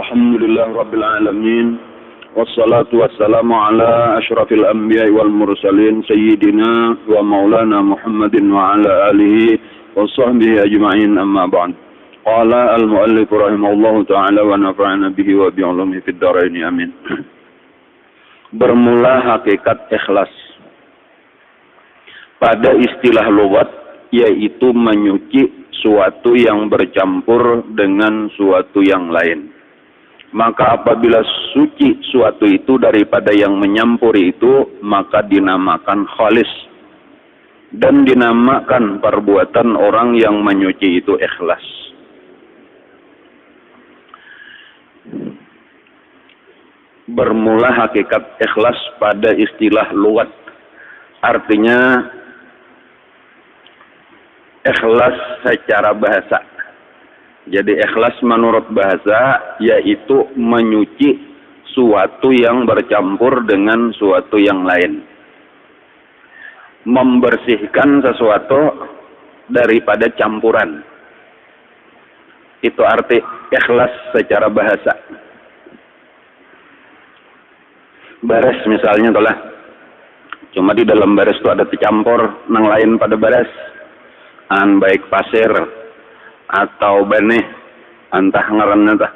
Alhamdulillah Rabbil Alamin. Wassalatu wassalamu ala ashrafil anbiya wal mursalin Sayyidina wa maulana Muhammadin wa ala alihi wa sahbihi ajma'in, amma ba'd. Qala al-muallif rahimahullahu ta'ala wa nafa'ana bihi wa bi'ulumihi fid dharain, amin. Bermula hakikat ikhlas. Pada istilah lughat, yaitu menyuci suatu yang bercampur dengan suatu yang lain. Maka apabila suci suatu itu daripada yang menyampuri itu, maka dinamakan khalis. Dan dinamakan perbuatan orang yang menyuci itu ikhlas. Bermula hakikat ikhlas pada istilah lughat. Artinya ikhlas secara bahasa. Jadi ikhlas menurut bahasa yaitu menyuci suatu yang bercampur dengan suatu yang lain. Membersihkan sesuatu daripada campuran. Itu arti ikhlas secara bahasa. Bares misalnya itulah. Cuma di dalam bares itu ada tercampur nang lain pada bares. Baik pasir atau benih, entah ngaranna tah.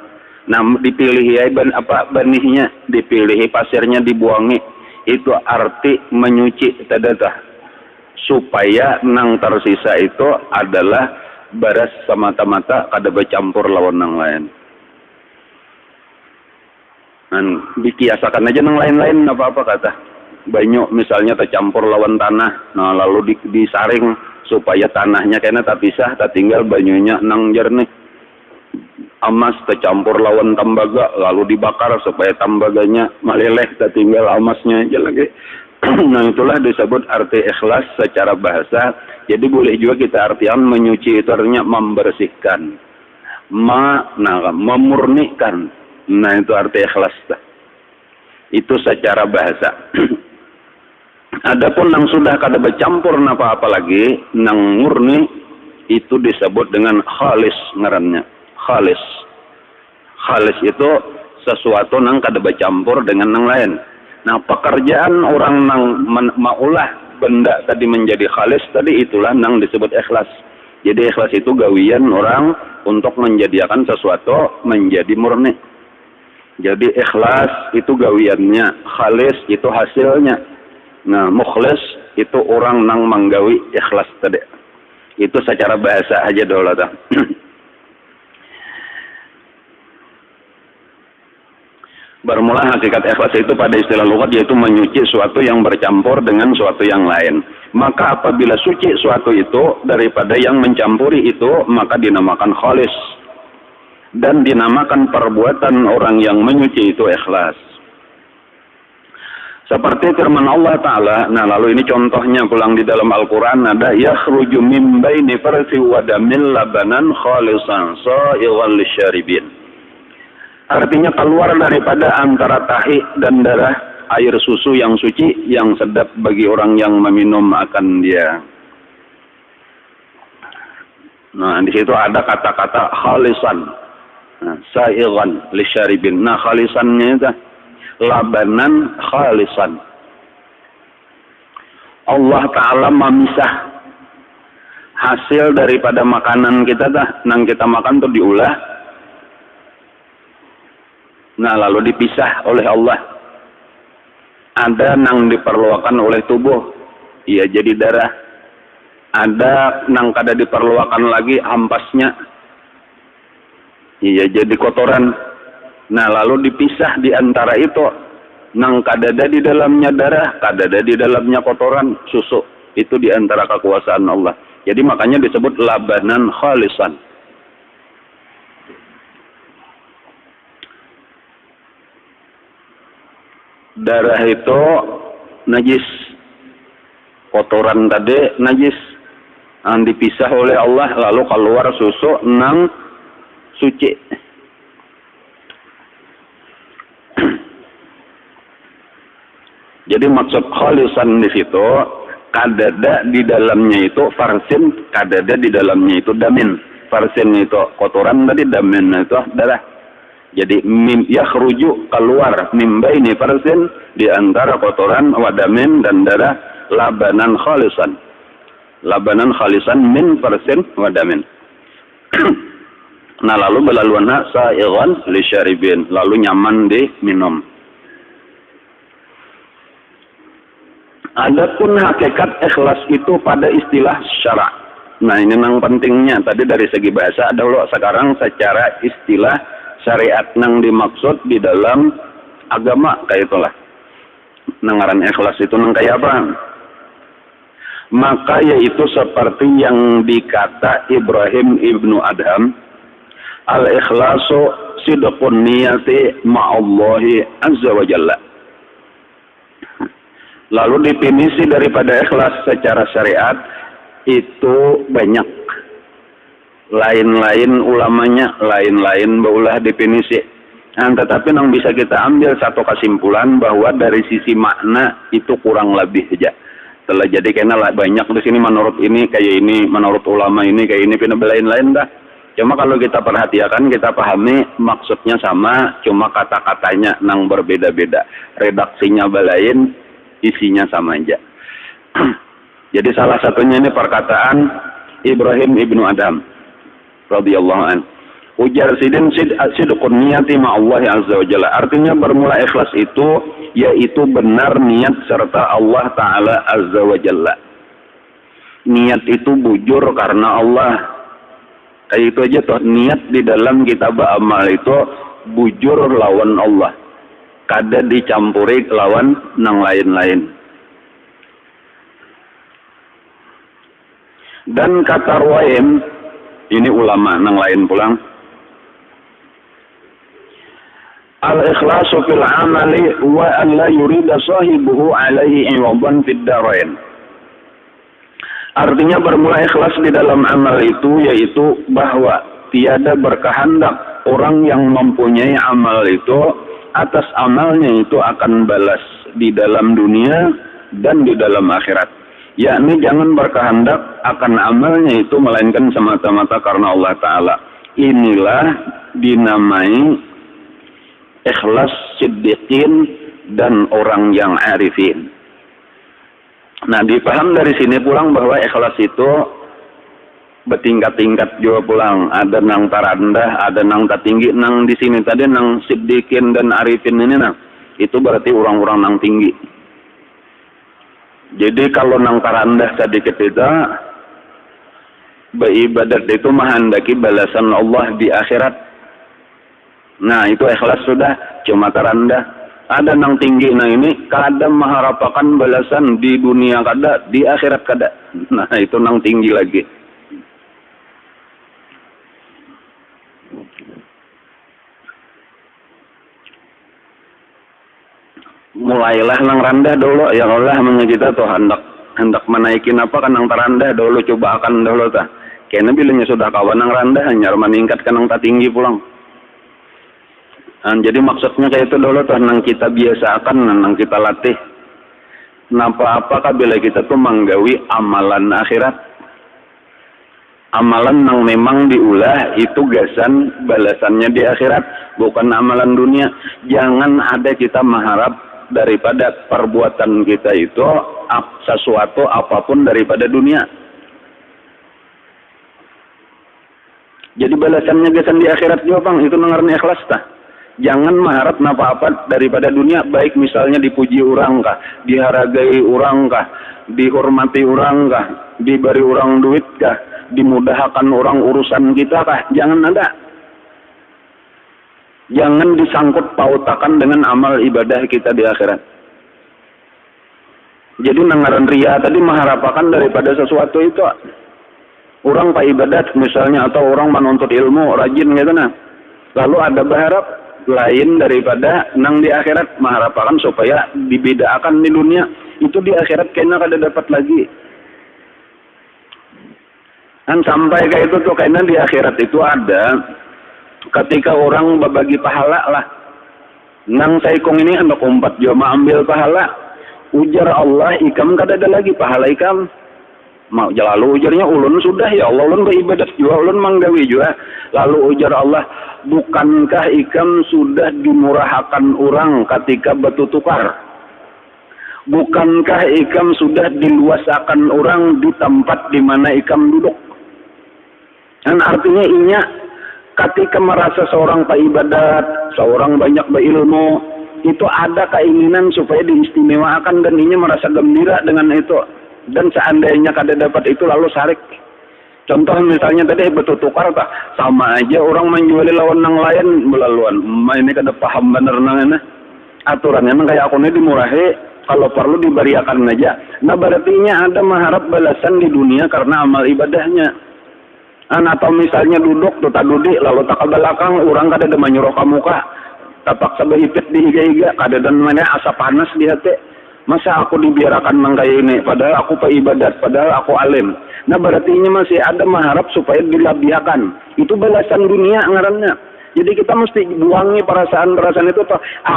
Nah, dipilih ya benihnya, dipilih pasirnya dibuangi. Itu arti menyuci tadata. Supaya nang tersisa itu adalah baras semata-mata kada bercampur lawan nang lain. Dan dikiasakan aja nang lain-lain apa-apa kata. Banyu misalnya tercampur lawan tanah, nah lalu disaring supaya tanahnya kena tak pisah, tak tinggal banyunya nang jernih. Emas tercampur lawan tembaga, lalu dibakar supaya tembaganya meleleh, tak tinggal emasnya aja lagi. Nah itulah disebut arti ikhlas secara bahasa. Jadi boleh juga kita artian menyuci itu artinya membersihkan, memurnikan. Nah itu arti ikhlas. Itu secara bahasa. Adapun nang sudah kada bercampur apa-apa lagi, nang murni, itu disebut dengan khalis ngarannya. Khalis. Khalis itu sesuatu nang kada bercampur dengan nang lain. Nah, pekerjaan orang nang maulah benda tadi menjadi khalis tadi, itulah nang disebut ikhlas. Jadi ikhlas itu gawian orang untuk menjadikan sesuatu menjadi murni. Jadi ikhlas itu gawiannya, khalis itu hasilnya. Nah, mukhlis itu orang nang manggawi ikhlas tadi. Itu secara bahasa aja dulu dah. Bermula hakikat ikhlas itu pada istilah lughat yaitu menyuci suatu yang bercampur dengan suatu yang lain. Maka apabila suci suatu itu daripada yang mencampuri itu, maka dinamakan khalis. Dan dinamakan perbuatan orang yang menyuci itu ikhlas. Seperti firman Allah Ta'ala, nah lalu ini contohnya pulang di dalam Al-Quran, ada yakhruju min baini farsi wa damil labanan khalisan sa'ighal lisyaribin. Artinya keluar daripada antara tahi dan darah air susu yang suci, yang sedap bagi orang yang meminum akan dia. Nah di situ ada kata-kata khalisan, nah, sa'ighan lisyaribin. Nah khalisannya itu labanan khalisan. Allah Ta'ala memisah hasil daripada makanan kita nang kita makan tuh diolah. Nah lalu dipisah oleh Allah. Ada nang diperluakan oleh tubuh, iya jadi darah. Ada nang kada diperluakan lagi ampasnya, iya jadi kotoran. Nah lalu dipisah di antara itu, nang kadada di dalamnya darah, kadada di dalamnya kotoran, susu. Itu di antara kekuasaan Allah. Jadi makanya disebut labanan khalisan. Darah itu najis, kotoran tadi najis. Yang dipisah oleh Allah lalu keluar susu nang suci. Jadi maksud khalisan di situ kadada di dalamnya itu farsin, kadada di dalamnya itu damin. Farsin itu kotoran tadi, damin itu darah. Jadi yakhruju keluar mim baini farsin di antara kotoran wadamin dan darah labanan khalisan. Labanan khalisan min farsin wadamin. Nah lalu belaluanna sa'igan li syaribin, lalu nyaman diminum. Adapun hakikat ikhlas itu pada istilah syara'. Nah ini yang pentingnya tadi dari segi bahasa dulu, sekarang secara istilah syariat nang dimaksud di dalam agama kayak itulah. Nangaran ikhlas itu nang kayak apa? Maka yaitu seperti yang dikata Ibrahim ibnu Adham, al-ikhlasu sidqun niyati ma'allahi azza wa jalla. Lalu definisi daripada ikhlas secara syariat itu banyak. Lain-lain ulamanya, lain-lain baulah definisi. Nah, tetapi yang bisa kita ambil satu kesimpulan bahwa dari sisi makna itu kurang lebih saja. Telah jadi karena banyak di sini menurut ini kayak ini, menurut ulama ini kayak ini, pindah lain-lain dah. Cuma kalau kita perhatikan, kita pahami maksudnya sama, cuma kata-katanya nang berbeda-beda. Redaksinya belain, isinya sama aja. Jadi salah satunya ini perkataan Ibrahim ibnu Adham radhiyallahu an. Ujar sidqun niyati ma'allahi azza wa jalla. Artinya bermula ikhlas itu yaitu benar niat serta Allah taala azza wa jalla. Niat itu bujur karena Allah. Kayak itu aja tuh, niat di dalam kitab amal itu bujur lawan Allah. Kada dicampuri lawan nang lain-lain. Dan kata Ruwaim, ini ulama nang lain pulang. Al-ikhlasu fil amali wa an la yurida sahibuhu alaihi iwadan fid darain. Artinya bermula ikhlas di dalam amal itu yaitu bahwa tiada berkehendak orang yang mempunyai amal itu atas amalnya itu akan balas di dalam dunia dan di dalam akhirat. Yakni jangan berkehendak akan amalnya itu melainkan semata-mata karena Allah Ta'ala. Inilah dinamai ikhlas siddiqin dan orang yang arifin. Nah dipaham dari sini pulang bahwa ikhlas itu bertingkat-tingkat juga pulang. Ada nang tarendah, ada nang tertinggi. Nang di sini tadi nang siddiqin dan arifin ini nang itu berarti orang-orang nang tinggi. Jadi kalau nang tarendah tadi kita beribadat itu menghendaki balasan Allah di akhirat. Nah itu ikhlas sudah, cuma tarendah. Ada nang tinggi, nah ini kada mengharapkan balasan di dunia kada, di akhirat kada. Nah itu nang tinggi lagi. Mulailah nang rendah dulu, ya Allah kita tuh hendak menaikin apa kan nang terendah dulu, coba akan dulu tah. Karena bilangnya sudah kawan nang rendah, hanya meningkatkan nang tinggi pulang. Jadi maksudnya kayak itu dulu tuh nang kita biasakan, nang kita latih. Napa apakah bila kita tuh menggawi amalan akhirat, amalan nang memang diulah itu gasan balasannya di akhirat, bukan amalan dunia. Jangan ada kita mengharap daripada perbuatan kita itu sesuatu apapun daripada dunia. Jadi balasannya gasan di akhirat juga bang, itu nengarnya ikhlas tah. Jangan mengharap apa-apa daripada dunia, baik misalnya dipuji orang kah, dihargai orang kah, dihormati orang kah, diberi orang duit kah, dimudahkan orang urusan kita kah, jangan ada. Jangan disangkut pautakan dengan amal ibadah kita di akhirat. Jadi nangaran ria tadi mengharapkan daripada sesuatu itu. Orang pak ibadat misalnya atau orang menuntut ilmu rajin gitu nah. Lalu ada berharap lain daripada nang di akhirat, mengharapkan supaya dibedakan di dunia, itu di akhirat kayaknya kada dapat lagi. Dan sampai kayak itu tuh kayaknya di akhirat itu ada ketika orang berbagi pahala lah. Nang saikong ini hendak umpat joma ambil pahala. Ujar Allah, ikam kada ada lagi pahala ikam. mau lalu ujarnya ulun sudah ya Allah, ulun beribadat juga, ulun manggawi juga. Lalu ujar Allah, bukankah ikam sudah dimurahkan orang ketika batu tukar? Bukankah ikam sudah diluasakan orang di tempat di mana ikam duduk? Dan artinya inya ketika merasa seorang ibadat, seorang banyak berilmu, itu ada keinginan supaya diistimewakan dan inya merasa gembira dengan itu. Dan seandainya kada dapat itu lalu sarik. Contoh misalnya tadi betul tukar tak sama aja orang menjuali lawan nang lain belaluan. Ini kada paham bener nang aturannya nang kayak aku ini dimurahi, kalau perlu diberiakan aja. Nah berartinya ada mengharap balasan di dunia karena amal ibadahnya. Atau misalnya duduk tuh tak duduk lalu tak ke belakang orang kada ada menyuruh ke muka, tapak sebehipit di higa-higa kada dan mana asa panas di hati. Masa aku dibiarkan nang kayak ini, padahal aku ibadat, padahal aku alim. Nah berarti ini masih ada mengharap supaya dilabiakan. Itu balasan dunia ngarannya. Jadi kita mesti buangi perasaan-perasaan itu.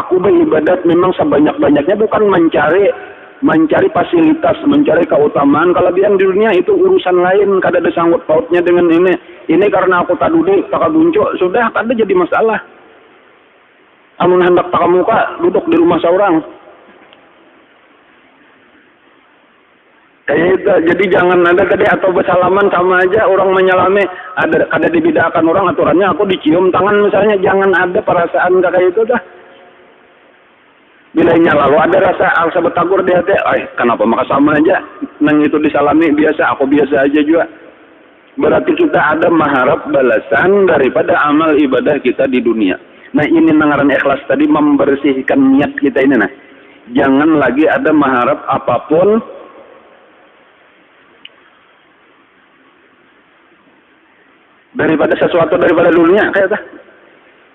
Aku beribadat memang sebanyak-banyaknya, bukan mencari fasilitas, mencari keutamaan. Kelebihan di dunia itu urusan lain, kada ada sangkut pautnya dengan ini. Ini karena aku tak duduk, tak buncuk, sudah kada jadi masalah. Amun hendak tak muka, duduk di rumah seorang. Kayak itu, jadi jangan ada tadi atau bersalaman sama aja orang menyalami, ada dibedakan orang aturannya aku dicium tangan misalnya, jangan ada perasaan kayak itu dah. Bilanya lalu ada rasa bertagur di hati, kenapa maka sama aja, nang itu disalami biasa, aku biasa aja juga. Berarti kita ada mengharap balasan daripada amal ibadah kita di dunia. Nah ini nangaran ikhlas tadi membersihkan niat kita ini nah. Jangan lagi ada mengharap apapun daripada sesuatu daripada dunia kayak dah.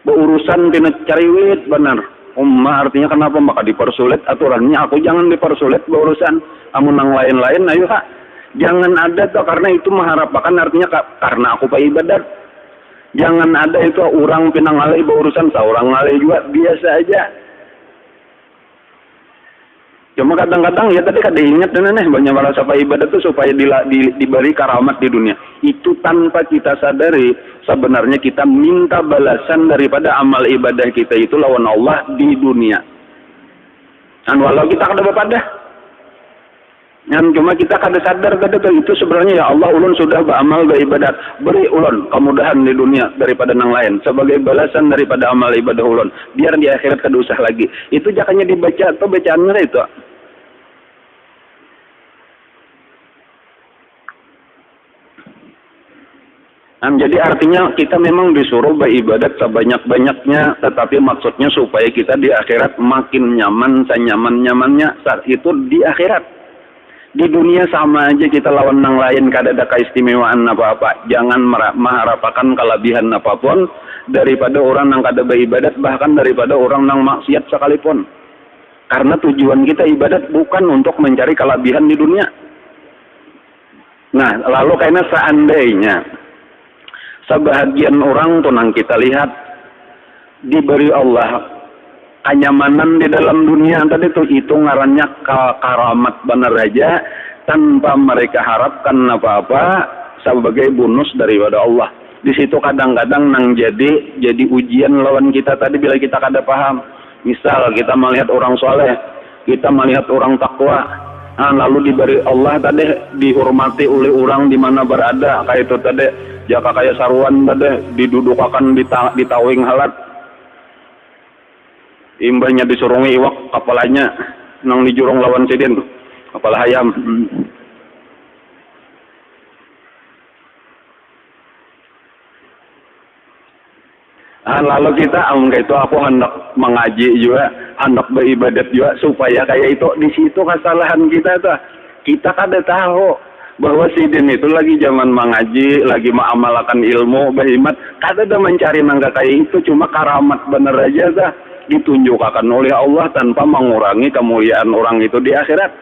Berurusan tina cari wit benar. Artinya kenapa maka dipersulit aturannya, aku jangan dipersulit berurusan. Amun nang lain-lain ayo ha. Jangan ada tuh karena itu mengharapkan artinya karena aku ibadat. Jangan ada itu orang pinang ngalih berurusan seorang ngalih juga biasa aja. Cuma kadang-kadang ya tadi kada ingat banyak merasa ibadat itu supaya diberi karamat di dunia. Itu tanpa kita sadari sebenarnya kita minta balasan daripada amal ibadah kita itu lawan Allah di dunia. Dan walau kita kada berpadah. Dan cuma kita kada sadar itu sebenarnya ya Allah ulun sudah beramal beribadat. Beri ulun kemudahan di dunia daripada nang lain sebagai balasan daripada amal ibadah ulun. Biar di akhirat kada usah lagi. Itu jangannya dibaca atau bacaannya itu. Jadi artinya kita memang disuruh beribadat sebanyak-banyaknya, tetapi maksudnya supaya kita di akhirat makin nyaman, senyaman-nyamannya saat itu di akhirat. Di dunia sama aja kita lawan nang lain, kada ada keistimewaan apa-apa. Jangan mengharapkan kelebihan apapun daripada orang nang kada beribadat, bahkan daripada orang nang maksiat sekalipun. Karena tujuan kita ibadat bukan untuk mencari kelebihan di dunia. Nah, lalu karena seandainya sebahagian orang tuh nang kita lihat diberi Allah kenyamanan di dalam dunia tadi tuh itu ngarannya karamat benar aja tanpa mereka harapkan apa-apa sebagai bonus daripada Allah. Di situ kadang-kadang nang jadi ujian lawan kita tadi bila kita kada paham. Misal kita melihat orang soleh, kita melihat orang takwa, lalu diberi Allah tadi dihormati oleh orang di mana berada kayak itu tadi. Jaka kayak saruan tadi didudukakan di tawing halat, imbahnya disurungi iwak kepalanya nang di jurung lawan sidin kepala ayam. Lalu kita kayak itu aku hendak mengaji juga, hendak beribadat juga supaya kayak itu di situ kesalahan kita tuh kita kada tahu bahwa sidin itu lagi zaman mengaji, lagi mengamalkan ilmu, berhikmat, kada ada mencari nangka kayak itu, cuma karamat bener aja dah ditunjukkan oleh Allah tanpa mengurangi kemuliaan orang itu di akhirat.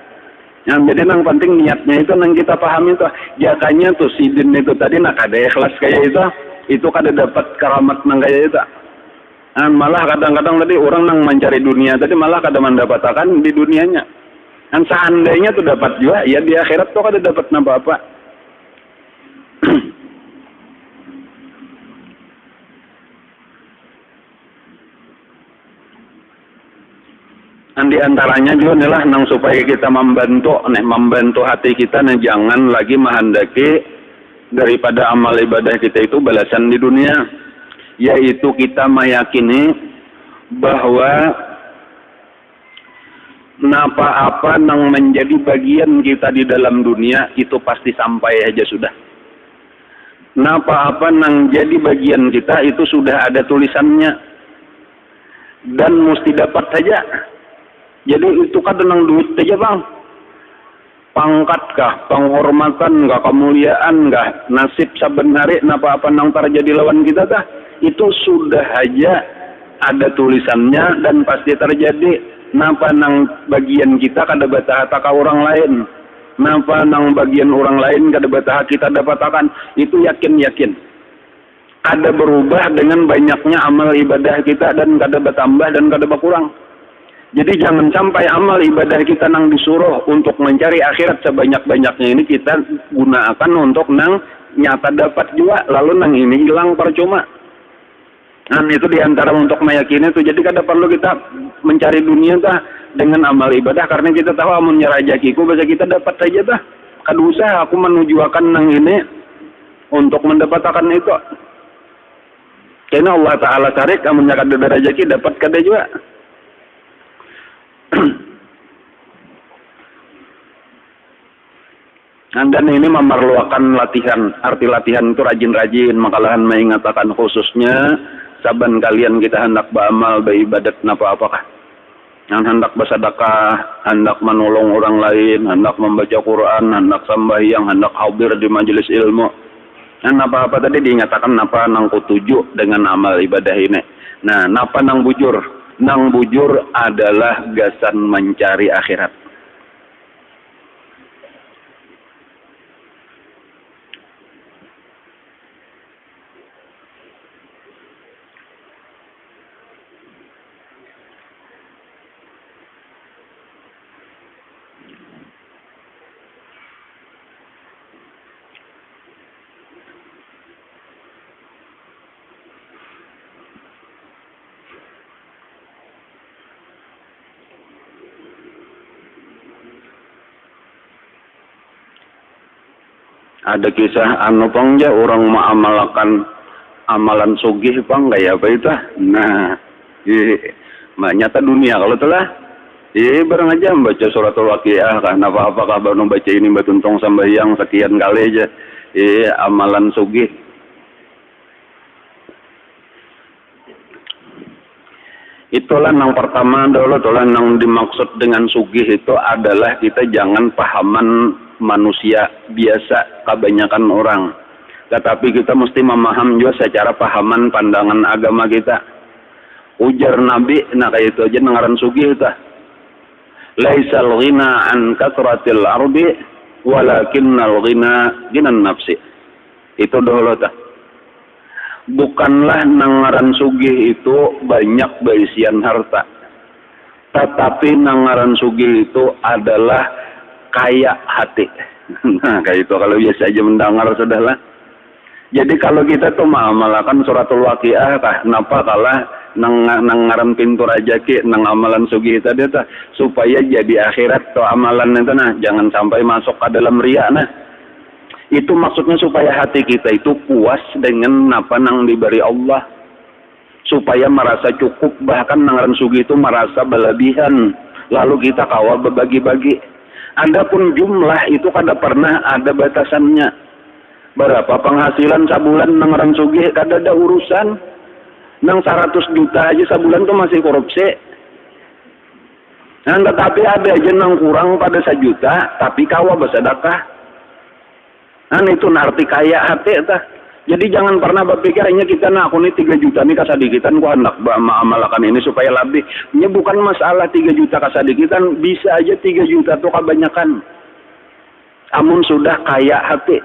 Yang jadi nang penting niatnya itu nang kita pahami tuh, jakanya tuh sidin itu tadi nak ada ikhlas kayak itu kada dapat karamat nang kayak itu. Malah kadang-kadang tadi orang nang mencari dunia tadi malah kada mendapatkan di dunianya. Dan seandainya tuh dapat juga, ya di akhirat tuh kada dapat apa-apa. Dan diantaranya juga adalah nang supaya kita membantu hati kita jangan lagi menghendaki daripada amal ibadah kita itu balasan di dunia, yaitu kita meyakini bahwa apa yang menjadi bagian kita di dalam dunia itu pasti sampai aja sudah. Apa yang jadi bagian kita itu sudah ada tulisannya dan mesti dapat saja. Jadi itu kan tentang duit aja bang. Pangkat kah, penghormatan kah, kemuliaan kah, nasib saben hari apa yang terjadi lawan kita kah, itu sudah aja ada tulisannya dan pasti terjadi. Napa nang bagian kita kada bataha ka orang lain, napa nang bagian orang lain kada bataha kita dapatakan, itu yakin kada berubah dengan banyaknya amal ibadah kita dan kada bertambah dan kada berkurang. Jadi jangan sampai amal ibadah kita nang disuruh untuk mencari akhirat sebanyak-banyaknya ini kita gunakan untuk nang nyata dapat juga, lalu nang ini hilang percuma. Nah itu diantara untuk meyakini itu. Jadi kada perlu kita mencari dunia tah dengan amal ibadah, karena kita tahu amun nyarajakiku bahasa kita dapat saja tah. Kada usah aku menujukan nang ini untuk mendapatkan itu. Karena Allah Ta'ala tarik amun kada ada rezeki dapat kada juga. Dan ini memerlukan latihan. Arti latihan itu rajin-rajin. Makalahan mengatakan khususnya saban kalian kita hendak beramal, beribadat apa-apakah. Yang hendak bersedekah, hendak menolong orang lain, hendak membaca Quran, hendak sembahyang, hendak hadir di majelis ilmu. Dan apa-apa tadi dinyatakan napa nang kutuju dengan amal ibadah ini. Nah, napa nang bujur? Nang bujur adalah gasan mencari akhirat. Ada kisah anu pangja orang mengamalkan amalan sugih pang kayak apa itu? Nah, nyata dunia kalau telah, barang aja baca suratul waqiah kan apa kabar baca ini batuntong sembahyang sekian kali aja, amalan sugih. Itulah yang pertama dulu, itulah yang dimaksud dengan sugih itu adalah kita jangan pahaman manusia biasa kebanyakan orang, tetapi kita mesti memaham juga secara pahaman pandangan agama kita. Ujar Nabi, nah kayak itu aja ngaran sugih itu. Laisal ghina an kathratil ardi walakinnal ghina ginan nafsi. Itu dulu tah. Bukanlah nangaran sugih itu banyak berisian harta, tetapi nangaran sugih itu adalah kaya hati. Nah kayak itu kalau biasa aja mendengar sudahlah. Jadi kalau kita tuh mengamalkan suratul waqiah kah, kenapa kalah nangaran pintu rajaki nang amalan sugih tadi tuh, supaya jadi akhirat tuh amalan itu nah jangan sampai masuk ke dalam riya. Nah itu maksudnya supaya hati kita itu puas dengan apa nang diberi Allah, supaya merasa cukup, bahkan nangaran sugih itu merasa berlebihan, lalu kita kawal berbagi-bagi. Adapun jumlah itu kada pernah ada batasannya. Berapa penghasilan sebulan nangaran sugih kada ada urusan. Nang 100 juta aja sebulan tuh masih korupsi. Nah, tetapi ada aja nang kurang pada 1 juta, tapi kawa bersedekah. Nah, itu arti kaya hati tah. Jadi jangan pernah berpikir hanya kita aku ini 3 juta nih kasadikitan ku hendak mengamalkan ini supaya lebih. Ini bukan masalah 3 juta kasadikitan, bisa aja 3 juta tuh kebanyakan. Amun sudah kaya hati,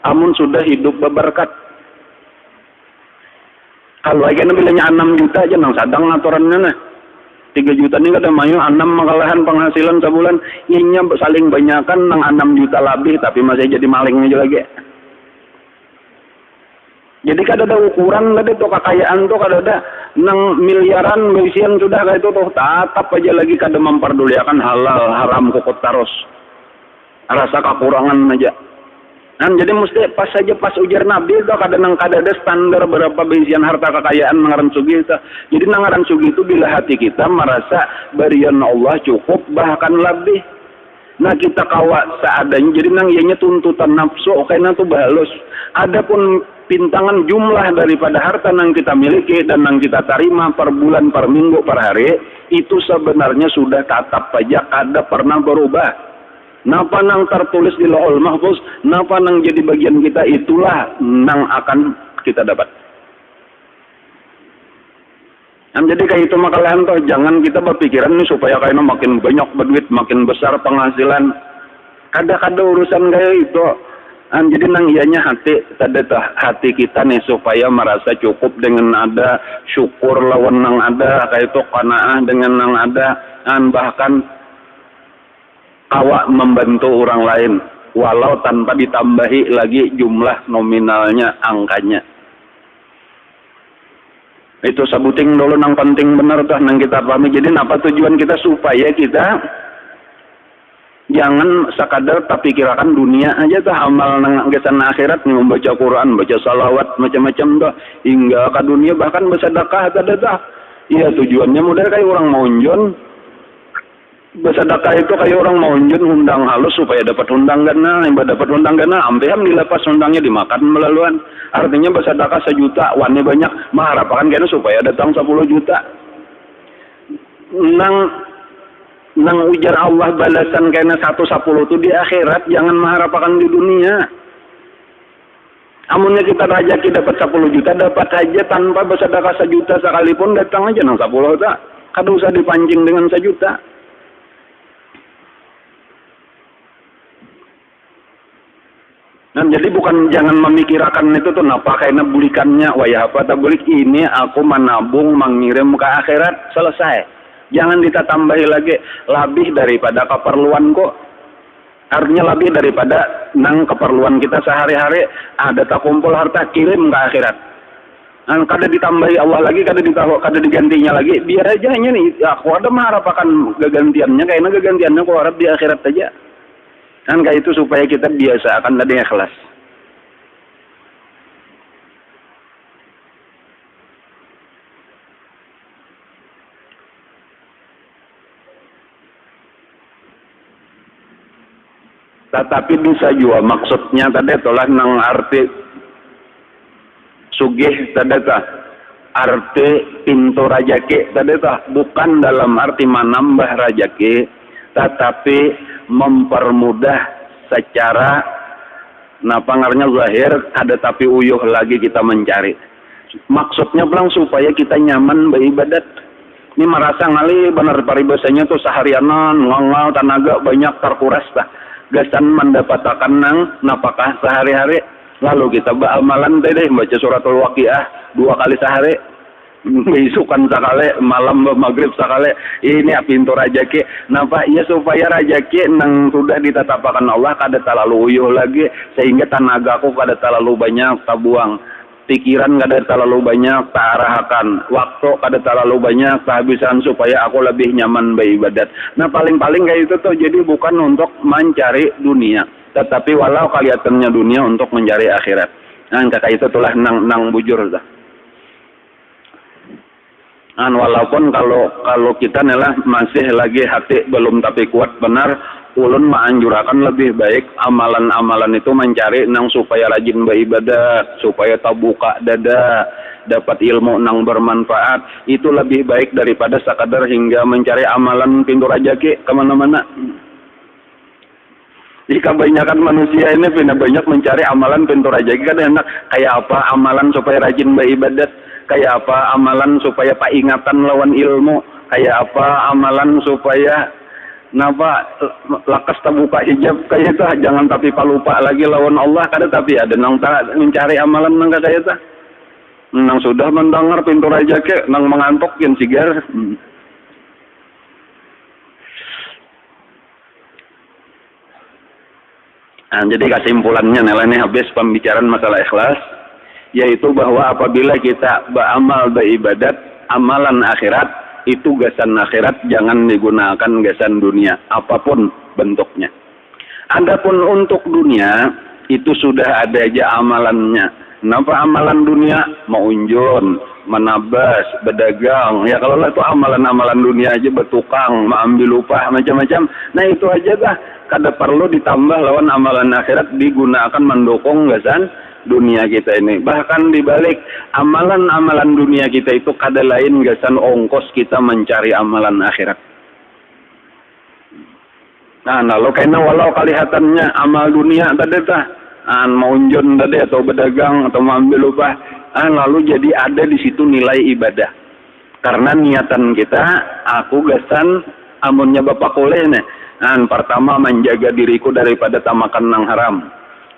amun sudah hidup berberkat. Kalau aja bilangnya 6 juta aja nang sadang aturannya nah. 3 juta ini kada mayu 6 makalahan penghasilan sebulan, inya saling banyakan nang 6 juta lebih tapi masih jadi maling aja lagi. Jadi kada ada ukuran tadi tuh kekayaan tuh kada ada nang miliaran besian sudah kayak itu tuh tetap aja lagi kada memperdulikan halal haram kukut terus. Rasa kekurangan aja. Kan jadi mesti pas saja pas ujar Nabi itu kada ada standar berapa besian harta kekayaan nangaran sugi itu. Jadi nangaran sugi itu bila hati kita merasa berian Allah cukup bahkan lebih. Nah kita kawa seadanya jadi nang ianya tuntutan nafsu kayaknya tuh balus. Adapun pintangan jumlah daripada harta yang kita miliki dan yang kita terima per bulan, per minggu, per hari itu sebenarnya sudah tatap pajak kada pernah berubah. Napa nang tertulis di Lauhul Mahfuz, napa nang jadi bagian kita itulah nang akan kita dapat. Jadi kayak itu makanya toh jangan kita berpikiran nih supaya kayaknya makin banyak berduit, makin besar penghasilan. Kada urusan kayak itu. Jadi nang ianya hati kita nih supaya merasa cukup dengan ada, syukur lawan nang ada, kayak itu qanaah dengan nang ada, bahkan awak membantu orang lain walau tanpa ditambahi lagi jumlah nominalnya, angkanya. Itu sabuting dulu nang penting bener tuh nang kita pahami. Jadi apa tujuan kita supaya kita jangan sekadar tapi kirakan dunia aja tuh amal nang gesan akhirat nih membaca Quran, baca salawat macam-macam tuh hingga ke dunia bahkan bersedekah tadi. Iya tujuannya model kayak orang maunjon. Bersedekah itu kayak orang maunjon undang halus supaya dapat undangan. Yang dapat undangan ampe dilepas undangnya dimakan melaluan. Artinya bersedekah 1 juta, wani banyak, mengharapkan kayaknya supaya datang 10 juta. Nang ujar Allah balasan kayaknya 1/10 itu di akhirat, jangan mengharapkan di dunia. Amunnya kita rajaki dapat 10 juta, dapat aja tanpa bersedekah 1 juta sekalipun datang aja nang 10 juta. Kada usah dipancing dengan 1 juta. Nah, jadi bukan jangan memikirkan itu tuh napa kayaknya bulikannya, wah ya apa tak bulik ini aku menabung mengirim ke akhirat selesai. Jangan ditambahi lagi lebih daripada keperluan kok. Artinya lebih daripada nang keperluan kita sehari-hari ada tak kumpul harta kirim ke akhirat. Nah, kada ditambahi Allah lagi, kada digantinya lagi. Biar aja nih aku ada mengharapkan kegantiannya kayaknya kegantiannya aku harap di akhirat aja. Kan kayak itu supaya kita biasa akan tadi ikhlas. Tetapi bisa juga maksudnya tadi itulah nang arti sugih tadi tah arti pintu rajaki tadi tah bukan dalam arti menambah rajaki tetapi mempermudah secara pangarnya zahir ada tapi uyuh lagi kita mencari. Maksudnya pulang supaya kita nyaman beribadat. Ini merasa ngali benar paribasanya tuh seharianan ngongal tenaga banyak terkuras dah. Gasan mendapatkan nang napakah sehari-hari. Lalu kita beramalan tadi baca suratul Waqiah 2 kali sehari. Besukan sekali, malam maghrib sekali. Ini pintu rajaki. Napa ya supaya rajaki nang sudah ditetapkan Allah kada terlalu uyuh lagi sehingga tenagaku kada terlalu banyak tabuang. Pikiran kada terlalu banyak terarahkan, waktu kada terlalu banyak kehabisan supaya aku lebih nyaman beribadat. Nah paling-paling kayak itu tuh jadi bukan untuk mencari dunia, tetapi walau kelihatannya dunia untuk mencari akhirat. Nah kakak itu tulah nang bujur dah. Nah, walaupun kalau kita nelah masih lagi hati belum tapi kuat benar, ulun menganjurkan lebih baik amalan-amalan itu mencari nang supaya rajin beribadat, supaya buka dada, dapat ilmu nang bermanfaat. Itu lebih baik daripada sekadar hingga mencari amalan pintu rajaki kemana-mana. Jika kebanyakan manusia ini banyak mencari amalan pintu rajaki kan enak. Kayak apa amalan supaya rajin beribadat, kayak apa amalan supaya ingatan lawan ilmu, kayak apa amalan supaya lakas terbuka hijab kayak itu jangan tapi lupa lagi lawan Allah kada tapi ada nang mencari amalan nang kayak itu nang sudah mendengar pintu rajaki nang mengantuk yang sigar Nah, jadi kesimpulannya nih habis pembicaraan masalah ikhlas, yaitu bahwa apabila kita beramal beribadat amalan akhirat, itu gasan akhirat, jangan digunakan gasan dunia apapun bentuknya. Adapun untuk dunia itu sudah ada aja amalannya. Kenapa amalan dunia? Maunjun, menabas, berdagang. Ya kalau itu amalan-amalan dunia aja, bertukang, mengambil upah, macam-macam. Nah itu aja dah. Kada perlu ditambah lawan amalan akhirat digunakan mendukung gasan dunia kita ini. Bahkan dibalik, amalan-amalan dunia kita itu kada lain gasan ongkos kita mencari amalan akhirat. Nah, lalu karena walau kelihatannya amal dunia tadi tah, maunjun tadi atau berdagang atau mengambil upah, lalu jadi ada di situ nilai ibadah. Karena niatan kita, aku gasan amunnya bapak kuleh nih. Pertama menjaga diriku daripada tamakan nang haram.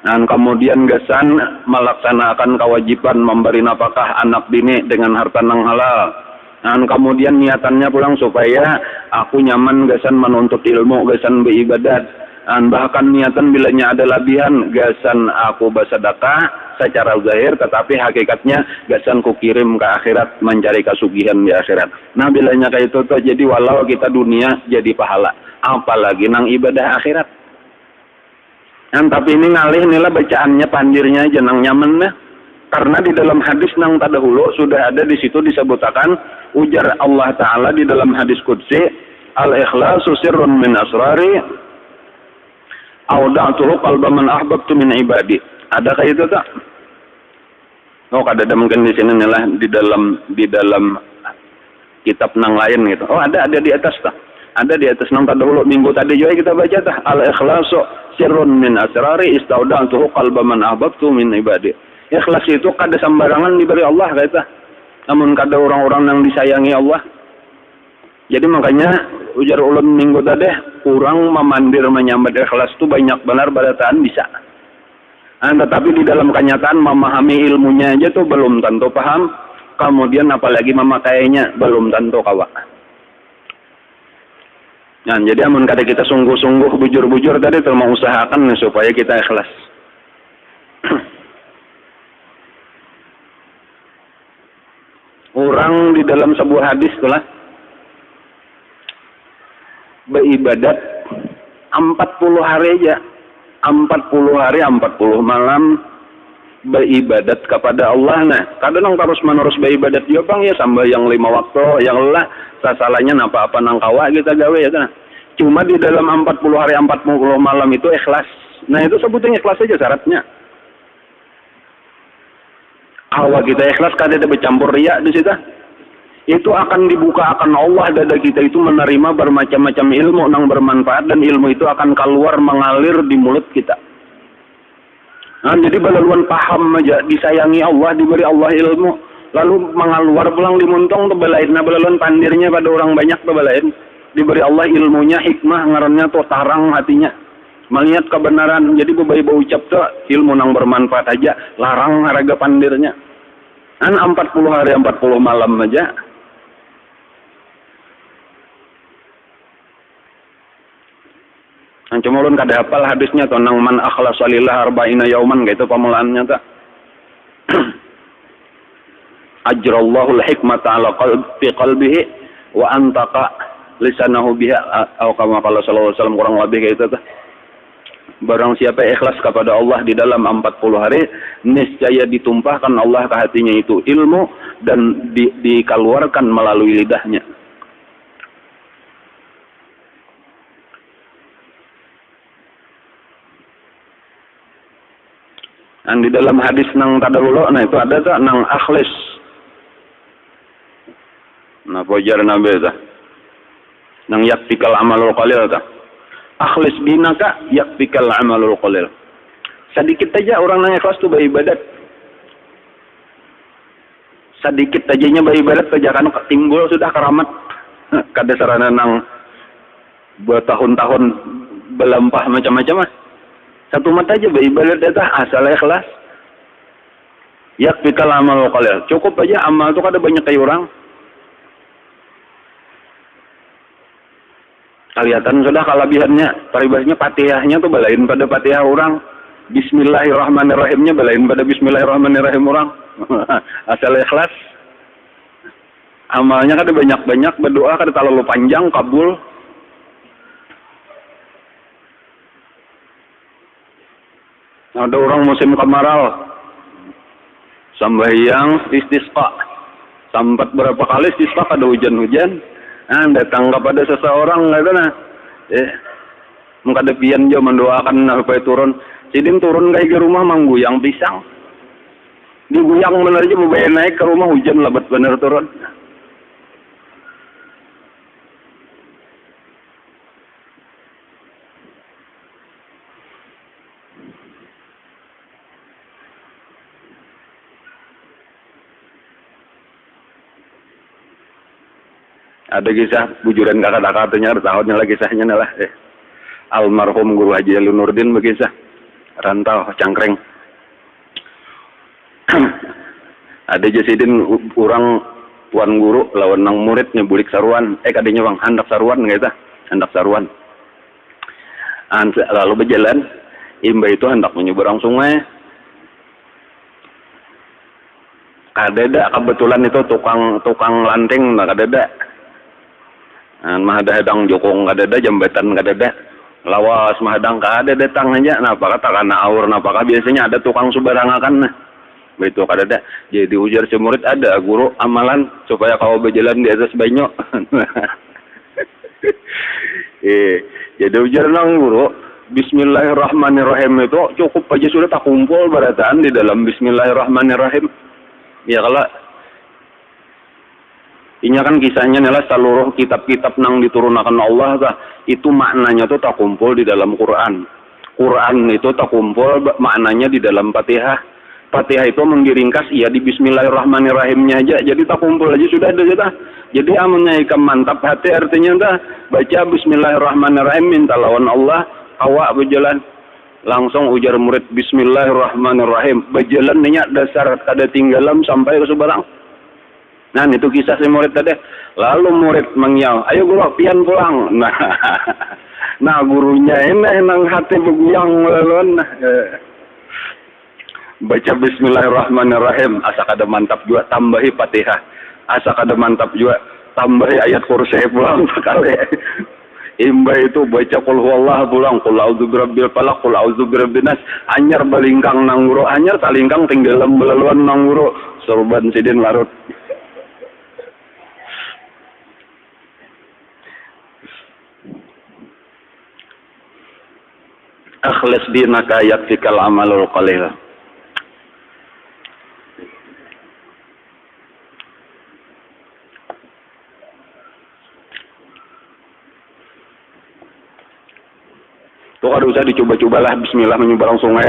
Dan kemudian gasan melaksanakan kewajiban memberi nafkah anak bini dengan harta nang halal. Dan kemudian niatannya pulang supaya aku nyaman gasan menuntut ilmu, gasan beribadat. Dan bahkan niatan bilanya ada labihan, gasan aku bersedekah secara zahir, tetapi hakikatnya gasan ku kirim ke akhirat, mencari kasugihan di akhirat. Nah bilanya kayak itu tuh, jadi walau kita dunia jadi pahala, apalagi nang ibadah akhirat. Nah, tapi ini ngalih nila bacaannya pandirnya aja nang nyaman nah. Karena di dalam hadis nang tadahulu sudah ada di situ disebutkan ujar Allah Ta'ala di dalam hadis qudsi, al-ikhlasu sirrun min asrari auda'tuhu qalba man ahbabtu min ibadi. Adakah itu tak? Oh, ada mungkin di sini lah di dalam kitab nang lain gitu. Oh, ada di atas tak? Ada di atas nang tadahulu minggu tadi juga kita baca tak, al-ikhlasu sirrun min asrari istauda'tuhu qalba man ahbabtu min ibadi. Ikhlas itu kada sembarangan diberi Allah kata. Namun kada orang-orang yang disayangi Allah. Jadi makanya ujar ulun minggu tadi, kurang memandir menyambat ikhlas itu banyak benar barataan bisa. Tetapi di dalam kenyataan memahami ilmunya aja tuh belum tentu paham. Kemudian apalagi memakainya belum tentu kawa. Nah, jadi amun kada kita sungguh-sungguh bujur-bujur tadi tuh mau usahakan supaya kita ikhlas. Orang di dalam sebuah hadis itulah beribadat 40 hari aja, 40 hari 40 malam beribadat kepada Allah. Nah, kadang terus menerus beribadat juga bang ya sambil yang 5 waktu, yang lah sasalahnya apa-apa nang kawa kita gawe ya kan. Cuma di dalam 40 hari 40 malam itu ikhlas. Nah, itu sebutnya ikhlas aja syaratnya. Kalau kita ikhlas kada ada bercampur riya di situ. Itu akan dibuka akan Allah dada kita itu menerima bermacam-macam ilmu yang bermanfaat, dan ilmu itu akan keluar mengalir di mulut kita. Nah, jadi balaluan paham aja disayangi Allah, diberi Allah ilmu, lalu mengaluar pulang dimuntong tebalain. Nah, balaluan pandirnya pada orang banyak tebalain. Diberi Allah ilmunya, hikmah ngarannya tuh tarang hatinya. Melihat kebenaran, jadi beberapa ucap tuh ilmu yang bermanfaat aja, larang harga pandirnya. 40 hari 40 malam aja. Cuma ulun kada hafal hadisnya tuh nang man akhlasa lillah arba'ina yauman gitu pemulaannya tuh. Ajrallahu al-hikmata ala qalbihi wa antaqa lisanahu biha, atau kama qala sallallahu alaihi wasallam, kurang lebih kayak itu tuh. Barang siapa ikhlas kepada Allah di dalam 40 hari, niscaya ditumpahkan Allah ke hatinya itu ilmu dan dikeluarkan melalui lidahnya. Dan di dalam hadis nang tadawulo, nah itu ada tak nang akhlis. Nah, pojar nabi tak. Nang yaktikal amalul qalil tak. Akhlis binaka yakfikal amalul qalil. Sedikit aja orang nang ikhlas tuh beribadat. Sedikit ajanya beribadat saja kan timbul sudah keramat. Kada sarana nang bertahun-tahun berlampah macam-macam mas. Satu mata aja beribadat dah asal ikhlas. Yakfikal amalul qalil. Cukup aja amal tuh kada banyak kayak orang. Kelihatan sudah kelebihannya. Paribasnya Fatihahnya tuh balain pada Fatihah orang. Bismillahirrahmanirrahimnya balain pada Bismillahirrahmanirrahim orang. Asal ikhlas. Amalnya kan banyak-banyak, berdoa kan terlalu panjang, kabul. Ada orang musim kemarau, sembahyang istisqa, sampai berapa kali istisqa ada hujan-hujan, datang kepada seseorang gitu nah, mengkadepian dia mendoakan supaya turun, sidin turun kayak ke rumah mangguyang pisang, diguyang bener aja mau naik ke rumah hujan lebat bener turun. Ada kisah bujuran kakak-kakak katanya tahunnya lagi kisahnya lah. Almarhum Guru Haji Nurdin berkisah rantau cangkreng. Ada jasidin orang tuan guru lawan nang muridnya bulik saruan. Kadenya bang handak saruan nggak itu? Handak saruan. Lalu berjalan, imba itu hendak menyeberang sungai. Kadeda kebetulan itu tukang lanting nggak kadeda. Mahadang jokong kadada jambatan kadada lawas mahadang kada datang aja napa kata karena aur napa biasanya ada tukang subarangakan nah begitu kadada jadi ujar si murid ada guru amalan supaya kau berjalan di atas banyo. Jadi ujar nang guru Bismillahirrahmanirrahim itu cukup aja sudah tak kumpul barataan di dalam Bismillahirrahmanirrahim ya kalau ini kan kisahnya adalah seluruh kitab-kitab nang diturunkan Allah itu maknanya tuh tak kumpul di dalam Quran. Quran itu tak kumpul maknanya di dalam Fatihah. Fatihah itu menggiringkas iya di Bismillahirrahmanirrahimnya aja. Jadi tak kumpul aja sudah ada kita. Jadi amunnya ikam mantap hati artinya dah baca Bismillahirrahmanirrahim minta lawan Allah awak berjalan langsung ujar murid Bismillahirrahmanirrahim berjalan ninya dasar kada tinggalam sampai ke seberang. Nah itu kisah si murid tadi. Lalu murid mengyau, ayo guru pian pulang. Nah gurunya ini nang hati beguyang laluan. Baca Bismillahirrahmanirrahim. Asa kada mantap juga tambahi Fatihah. Asa kada mantap juga tambahi ayat kursi pulang sekali. Imba itu baca qul huwallah pulang, qul a'udzu birabbil falaq, qul a'udzu birabbin nas. Anyar balingkang nang guru, anyar talingkang tinggalam belaluan nang guru. Sorban sidin larut. Akhlis dinaka yakfikal amalul qalil. Tuh kan usah dicoba-cobalah bismillah menyeberang sungai.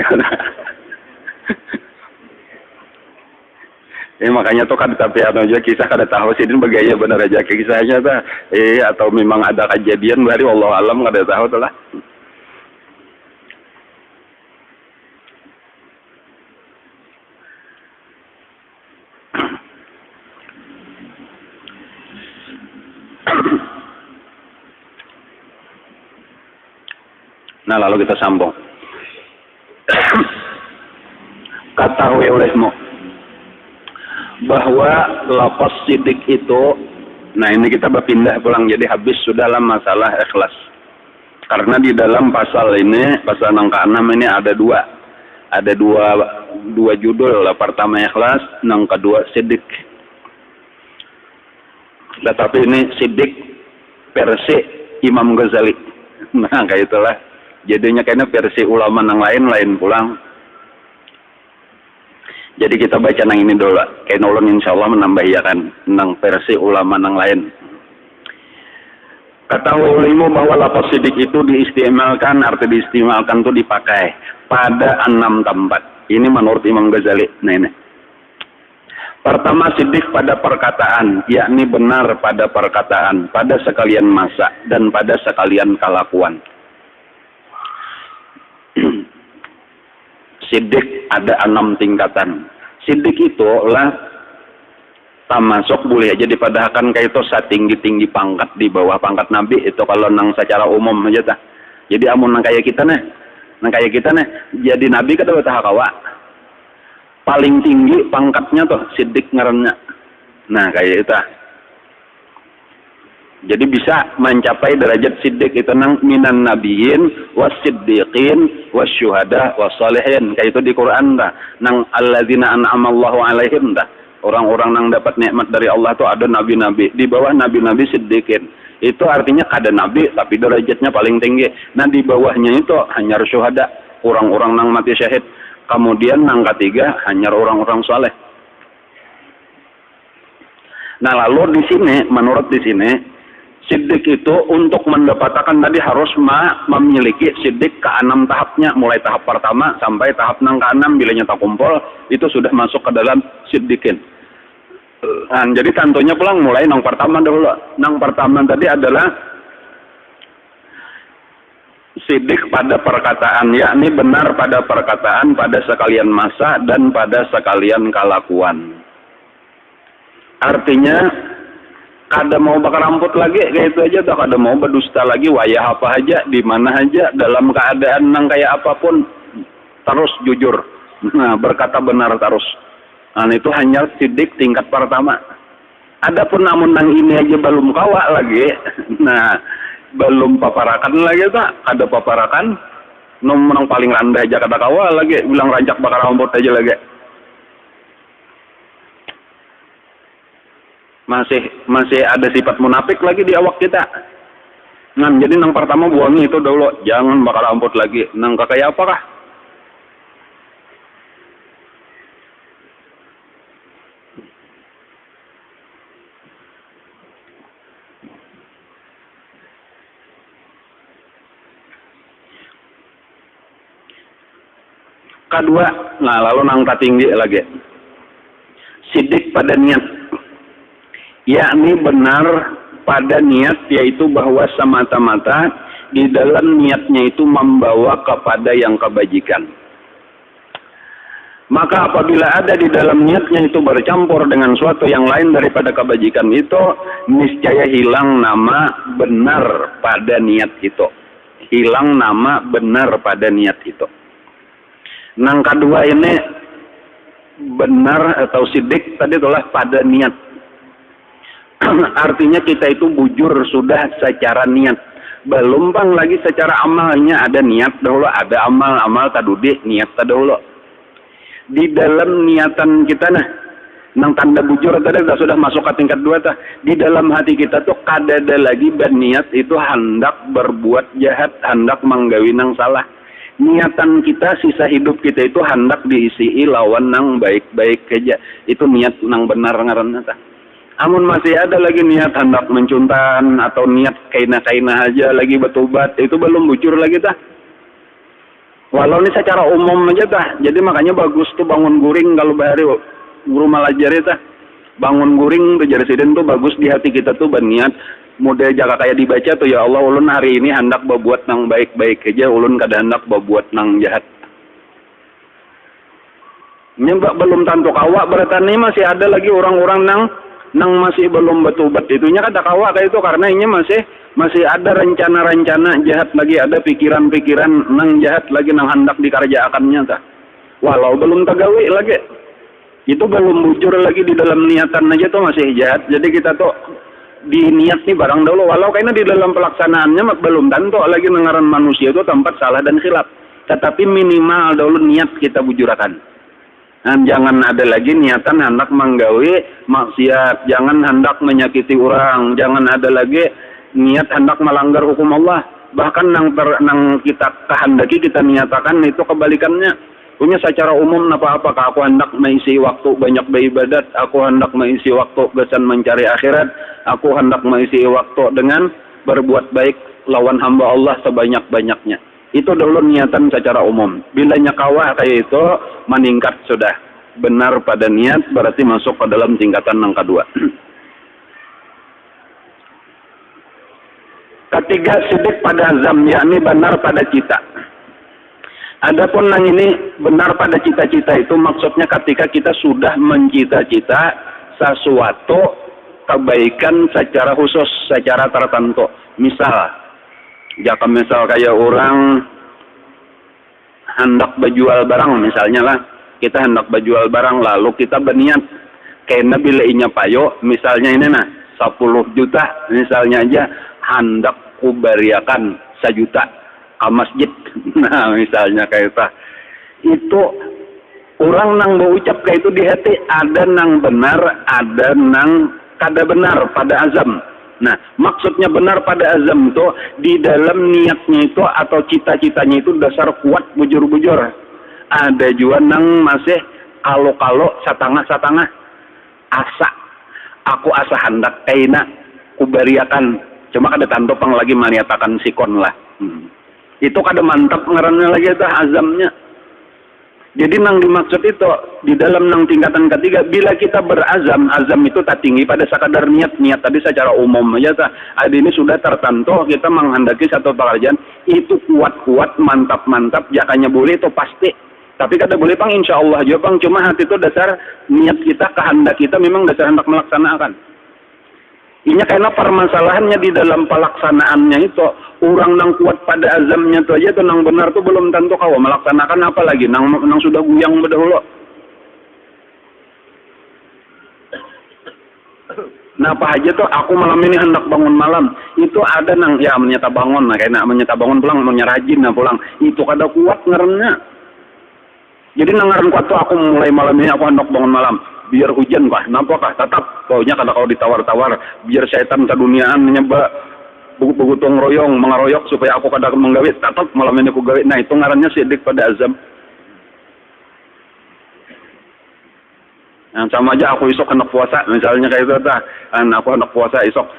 Makanya tuh kan tapi aja kisah kada tahu sidin bagaya benar aja kisahnya tuh. Atau memang ada kejadian bari Allah alam kada tahu tuh lah. Nah lalu kita sambung. Ketahui olehmu bahwa lapas sidik itu, nah ini kita berpindah pulang jadi habis sudah dalam masalah ikhlas. Karena di dalam pasal ini, pasal yang ke-6 ini ada dua judul. Pertama ikhlas, yang kedua sidik. Tetapi ini sidik versi Imam Ghazali. Nah kayak itulah. Jadinya kayaknya versi ulama yang lain pulang. Jadi kita baca nang ini dulu. Kayak ulun insya Allah menambah ya kan nang versi ulama yang lain. Ketahui ulimu bahwa lafaz sidik itu diistimalkan, arti diistimalkan itu dipakai pada 6 tempat. Ini menurut Imam Ghazali. Nah ini. Pertama sidik pada perkataan, yakni benar pada perkataan, pada sekalian masa dan pada sekalian kelakuan. Sidik ada 6 tingkatan. Sidik itu lah Termasuk boleh aja dipadahkan kayak itu satinggi-tinggi pangkat di bawah pangkat Nabi itu kalau nang secara umum aja tah. Jadi amun nang kayak kita nih, jadi Nabi kata kawa paling tinggi pangkatnya tuh Siddiq ngarannya. Nah kayak itu. Jadi bisa mencapai derajat Siddiq itu nang minan nabiyyin wasiddiqin wasyuhada wassalihin. Kayak itu di Quran dah. Nang alladzina an'amallahu alaihim dah. Orang-orang nang dapat nikmat dari Allah tuh ada nabi-nabi. Di bawah nabi-nabi siddiqin. Itu artinya ada nabi tapi derajatnya paling tinggi. Nah di bawahnya itu hanya syuhada, orang-orang nang mati syahid. Kemudian nang ketiga hanya orang-orang saleh. Nah lalu di sini, menurut di sini, siddiq itu untuk mendapatkan tadi harus memiliki siddiq ke 6 tahapnya. Mulai tahap pertama sampai tahap nang ke-6 bila nyata kumpul, itu sudah masuk ke dalam siddiqin. Nah, jadi tentunya pulang mulai nang pertama dulu. Nang pertama tadi adalah siddiq pada perkataan, yakni benar pada perkataan, pada sekalian masa, dan pada sekalian kelakuan. Artinya kada mau bakar rambut lagi kayak itu aja, tak ada mau berdusta lagi, wayah apa aja, di mana aja, dalam keadaan nang kayak apapun terus jujur. Nah, berkata benar terus. Nah, itu hanya siddiq tingkat pertama. Adapun namun nang ini aja belum kawa lagi. Nah, belum paparakan lagi tak, ada paparakan. Nang paling rendah aja kada kawa lagi, bilang rancak bakar rambut aja lagi. Masih ada sifat munafik lagi di awak kita. Nah, jadi nang pertama buangi itu dulu, jangan bakar rambut lagi. Nang kayak apakah? Kedua, nah lalu nang tinggi lagi. Siddiq pada niat, yakni benar pada niat, yaitu bahwa semata-mata di dalam niatnya itu membawa kepada yang kebajikan. Maka apabila ada di dalam niatnya itu bercampur dengan suatu yang lain daripada kebajikan itu, niscaya hilang nama benar pada niat itu. Hilang nama benar pada niat itu. Nang kedua ini benar atau siddiq tadi adalah pada niat. Artinya kita itu bujur sudah secara niat. Belum bang lagi secara amalnya, ada niat dahulu, ada amal tadudi, niat dahulu. Di dalam niatan kita nang tanda bujur tadi sudah masuk ke tingkat 2 tah. Di dalam hati kita tuh kadada lagi berniat itu hendak berbuat jahat, hendak menggawi nang salah. Niatan kita sisa hidup kita itu hendak diisi lawan nang baik-baik aja. Itu niat nang benar ngaranna tah. Amun masih ada lagi niat hendak mencuntan atau niat kaina-kaina aja lagi bertobat, itu belum bujur lagi tah. Walau ini secara umum aja tah. Jadi makanya bagus tuh bangun guring kalau bahari guru malajari tah. Bangun guring tuh jarisiden tuh bagus di hati kita tuh berniat. Mudah jaga kayak dibaca tuh, ya Allah ulun hari ini hendak berbuat nang baik-baik aja, ulun kada hendak berbuat nang jahat. Ini belum tentu kawa, berarti ini masih ada lagi orang-orang nang masih belum bertobat. Itunya kata kawa kayak itu karena ini masih ada rencana-rencana jahat lagi, ada pikiran-pikiran nang jahat lagi nang hendak dikerjakannya tah. Walau belum tegawi lagi. Itu belum bujur lagi di dalam niatan aja tuh masih jahat. Jadi kita tuh di niat nih barang dulu, walau kayaknya di dalam pelaksanaannya belum tentu lagi nengaran manusia itu tempat salah dan khilaf. Tetapi minimal dulu niat kita bujurakan. Dan jangan ada lagi niatan hendak menggawi maksiat, jangan hendak menyakiti orang, jangan ada lagi niat hendak melanggar hukum Allah. Bahkan nang kita kehendaki kita niatakan itu kebalikannya. Punya secara umum apa-apa, aku hendak mengisi waktu banyak beribadat, aku hendak mengisi waktu gesan mencari akhirat, aku hendak mengisi waktu dengan berbuat baik lawan hamba Allah sebanyak-banyaknya. Itu dulu niatan secara umum. Bila nyakawa kayak itu meningkat sudah benar pada niat, berarti masuk ke dalam tingkatan yang kedua. Ketiga, siddiq pada azam, yakni benar pada cita. Adapun yang ini benar pada cita-cita itu maksudnya ketika kita sudah mencita-cita sesuatu kebaikan secara khusus, secara tertentu. Misal, jika misal kayak orang hendak berjual barang misalnya lah, kita hendak berjual barang lalu kita berniat kena bilainya payo, misalnya ini 10 juta misalnya aja, hendak kubariakan 1 juta ke masjid. Nah misalnya kayak itu orang nang berucap kayak itu di hati, ada nang benar, ada nang kada benar pada azam. Nah, maksudnya benar pada azam itu di dalam niatnya itu atau cita-citanya itu dasar kuat bujur-bujur. Ada juga nang masih kalau satangah-satangah asa. Aku asa hendak kaina kubariakan. Cuma kada tantopang lagi menyatakan sikon lah. Itu kada mantap ngarannya lagi itu azamnya. Jadi nang dimaksud itu di dalam nang tingkatan ketiga, bila kita berazam, azam itu tak tinggi pada sekadar niat tadi secara umum aja ada ini sudah tertentu kita menghendaki satu pekerjaan itu kuat mantap jakanya boleh itu pasti, tapi kada boleh bang insya Allah aja bang, cuma hati itu dasar niat kita, kehendak kita memang dasar hendak melaksanakan. Ini karena permasalahannya di dalam pelaksanaannya itu orang nang kuat pada azamnya itu aja tuh nang benar tuh belum tentu kau melaksanakan, apalagi nang sudah guyang berdahulu. Nah apa aja tuh aku malam ini hendak bangun malam itu ada nang ya menyata bangun, nah kayak menyata bangun pulang menyerajin pulang itu kada kuat ngerennya. Jadi nang ngeren kuat tuh aku mulai malam ini aku hendak bangun malam. Biar hujan kah, nampakah tetap baunya kada kau ditawar-tawar, biar setan keduniaan menyebab buku-buku ngeroyong mengeroyok supaya aku kada menggawit, tetap malam ini aku gawit. Nah itu ngarannya sidik pada azam. Nah, sama aja aku isok hendak puasa misalnya kayak itu aku hendak puasa isok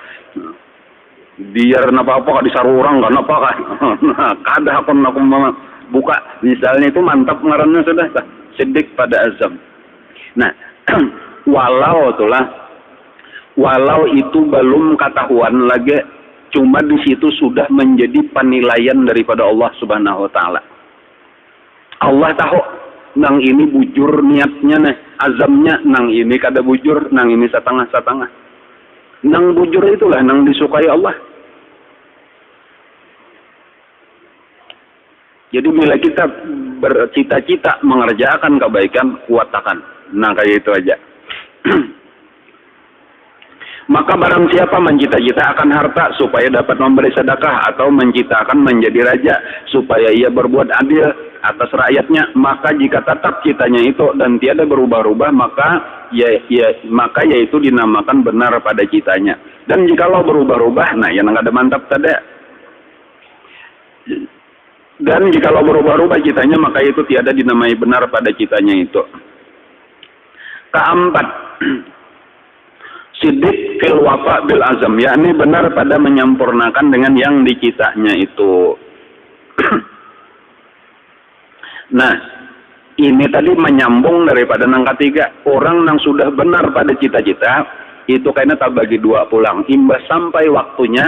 biar apa-apa kada disaru orang kan apa kah. Nah kada aku buka misalnya itu mantap ngarannya sudah sidik pada azam. Nah walau itu belum ketahuan lagi, cuma di situ sudah menjadi penilaian daripada Allah Subhanahu wa taala. Allah tahu nang ini bujur niatnya azamnya, nang ini kada bujur, nang ini setengah-setengah. Nang bujur itulah nang disukai Allah. Jadi bila kita bercita-cita mengerjakan kebaikan, kuatakan. Nah kayak itu aja. Maka barang siapa mencita-cita akan harta supaya dapat memberi sedekah atau mencitakan menjadi raja supaya ia berbuat adil atas rakyatnya, maka jika tetap citanya itu dan tiada berubah-ubah, maka yaitu dinamakan benar pada citanya. Dan jikalau berubah-ubah, nah yang ada mantap tadi. Dan jikalau berubah-ubah citanya, maka itu tiada dinamai benar pada citanya itu. Keempat, sidik fil wafa bil azam, yakni benar pada menyempurnakan dengan yang dicitanya itu. Nah, ini tadi menyambung daripada nang ketiga, orang yang sudah benar pada cita-cita itu kayaknya tak bagi dua pulang. Imbas sampai waktunya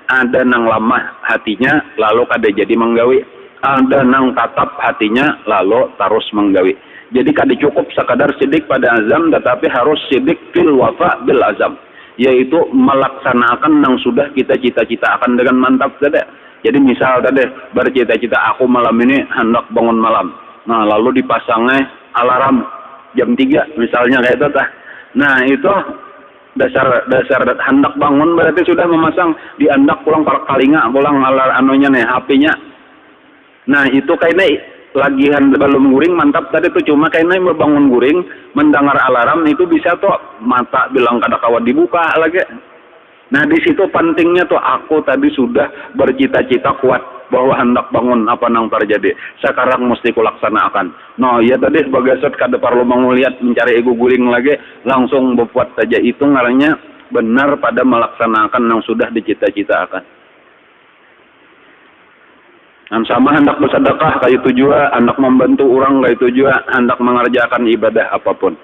ada nang lamah hatinya lalu kada jadi menggawi, ada nang tatap hatinya lalu terus menggawi. Jadi kada cukup sekadar sidik pada azam, tetapi harus sidik fil wafa bil azam, yaitu melaksanakan yang sudah kita cita-citakan dengan mantap tadi. Jadi misal tadi bercita-cita aku malam ini hendak bangun malam, nah lalu dipasangnya alarm jam 3 misalnya kayak itu. Nah itu dasar hendak bangun berarti sudah memasang di hendak pulang kalinga pulang anunya nih HP-nya. Nah itu kayaknya lagian belum guring mantap tadi tuh, cuma kayaknya bangun guring mendengar alarm itu bisa tuh mata bilang kada kawan dibuka lagi. Nah di situ pentingnya tuh aku tadi sudah bercita-cita kuat bahwa hendak bangun apa nang terjadi sekarang mesti kulaksanakan. No ya tadi sebagai set kada perlu menguliat mencari ego guring lagi, langsung berbuat saja. Itu ngarannya benar pada melaksanakan yang sudah dicita-citakan. Dan sama hendak bersedekah kayak itu juga, hendak membantu orang kayak itu juga, hendak mengerjakan ibadah apapun.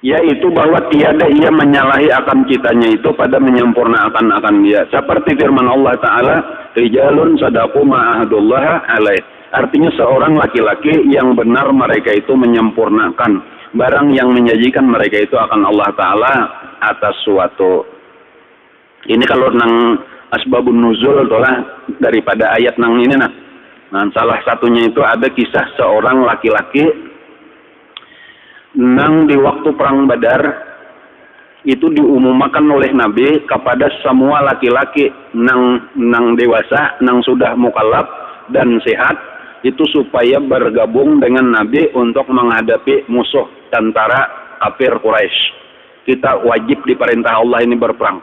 Yaitu bahwa tiada ia menyalahi akan citanya itu pada menyempurnakan akan dia. Seperti firman Allah Ta'ala, rijalun sadaqu ma'ahadullah alaih. Artinya seorang laki-laki yang benar mereka itu menyempurnakan barang yang menyajikan mereka itu akan Allah Ta'ala atas suatu. Ini kalau nang asbabun nuzul itulah daripada ayat nang ini nah. Nah, salah satunya itu ada kisah seorang laki-laki nang di waktu perang Badar itu diumumkan oleh Nabi kepada semua laki-laki nang dewasa, nang sudah mukallaf dan sehat itu supaya bergabung dengan Nabi untuk menghadapi musuh tentara kafir Quraisy. Kita wajib diperintah Allah ini berperang.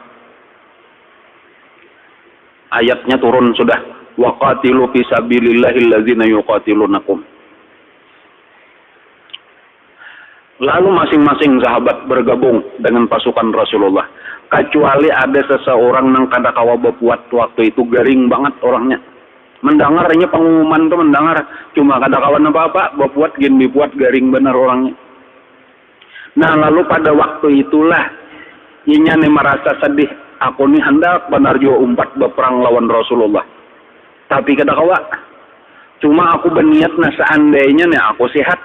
Ayatnya turun sudah, waqatilu fi sabilillahil ladzina yuqatilunakum. Lalu masing-masing sahabat bergabung dengan pasukan Rasulullah. Kecuali ada seseorang yang kada kawa berbuat waktu itu, garing banget orangnya. Mendengarnya pengumuman tuh mendengar, cuma kada kawan apa-apa, berbuat gin dibuat garing benar orangnya. Nah lalu pada waktu itulah inya nih merasa sedih. Aku nih hendak benar juga umpat berperang lawan Rasulullah. Tapi kada kawa. Cuma aku berniat nah seandainya nih aku sehat.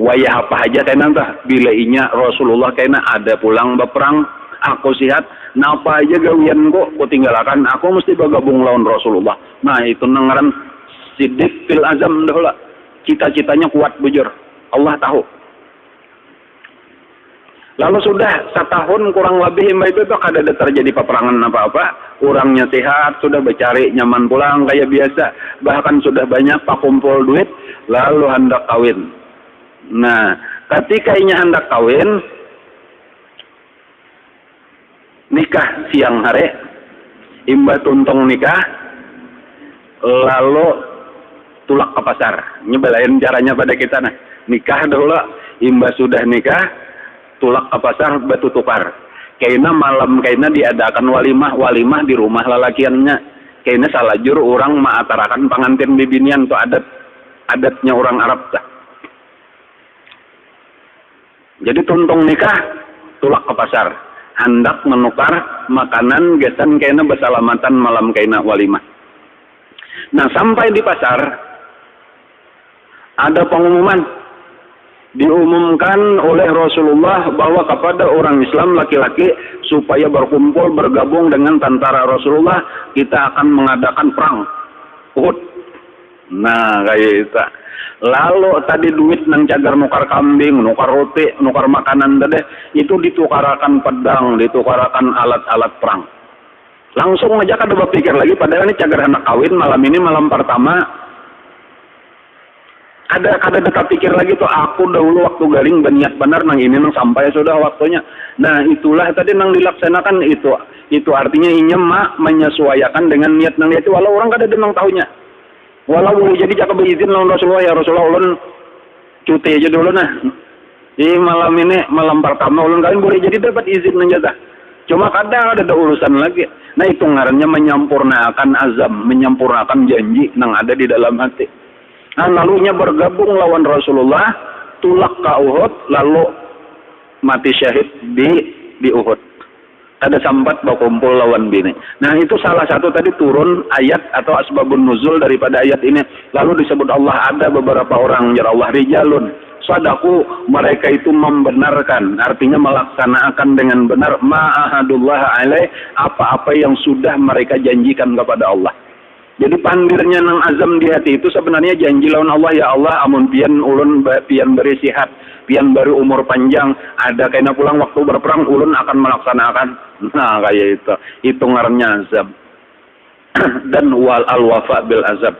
Wayah apa aja kena entah bila inya Rasulullah kena ada pulang berperang, aku sehat, napa aja gawian kok ku tinggalkan, aku mesti bergabung lawan Rasulullah. Nah itu nengaran sidik fil azam dah lah. Cita-citanya kuat bujur, Allah tahu. Lalu sudah setahun kurang lebih itu kada ada terjadi peperangan apa-apa, orangnya sehat, sudah bercari nyaman pulang kayak biasa, bahkan sudah banyak pakumpul duit, lalu hendak kawin. Nah, ketika inya hendak kawin, nikah siang hari, imba tuntung nikah, lalu tulak ke pasar. Nyebelain caranya pada kita nah, nikah dahulu, imba sudah nikah, tulak ke pasar batu tukar. Kayaknya malam kayaknya diadakan walimah di rumah lalakiannya. Kayaknya salajur orang maatarakan pengantin bibinian tuh adatnya orang Arab dah. Jadi tuntung nikah, tulak ke pasar, hendak menukar makanan gesan kena bersalamatan malam kena walimah. Nah sampai di pasar ada pengumuman, diumumkan oleh Rasulullah bahwa kepada orang Islam laki-laki supaya berkumpul bergabung dengan tentara Rasulullah, kita akan mengadakan perang Uhud. Nah kayak itu. Lalu tadi duit nang cagar nukar kambing, nukar roti, nukar makanan tadi itu ditukarakan pedang, ditukarakan alat-alat perang. Langsung aja kada berpikir lagi, padahal ini cagar anak kawin malam ini malam pertama. Kada pikir lagi tuh aku dahulu waktu garing berniat benar nang ini nang sampai sudah waktunya. Nah itulah tadi nang dilaksanakan itu artinya inya menyesuaikan dengan niat nang itu, walau orang kada denang tahunya. Walau boleh jadi cakap berizin lawan Rasulullah, ya Rasulullah ulun cuti aja dulu nah. Di malam ini malam pertama ulun kalian boleh jadi dapat izin aja dah. Cuma kadang ada urusan lagi. Nah itu ngarannya menyempurnakan azam, menyempurnakan janji yang ada di dalam hati. Nah lalunya bergabung lawan Rasulullah, tulak ke Uhud, lalu mati syahid di Uhud. Ada sambat berkumpul lawan bini. Nah itu salah satu tadi turun ayat atau asbabun nuzul daripada ayat ini. Lalu disebut Allah ada beberapa orang ya Allah rijalun sadaku, mereka itu membenarkan, artinya melaksanakan dengan benar ma'ahadullah alaih, apa-apa yang sudah mereka janjikan kepada Allah. Jadi pandirnya nang azam di hati itu sebenarnya janji lawan Allah, ya Allah amun pian ulun pian beri sihat, pian beri umur panjang, ada kena pulang waktu berperang ulun akan melaksanakan. Nah kayak itu ngarannya azam. Dan wal al wafa bil azab.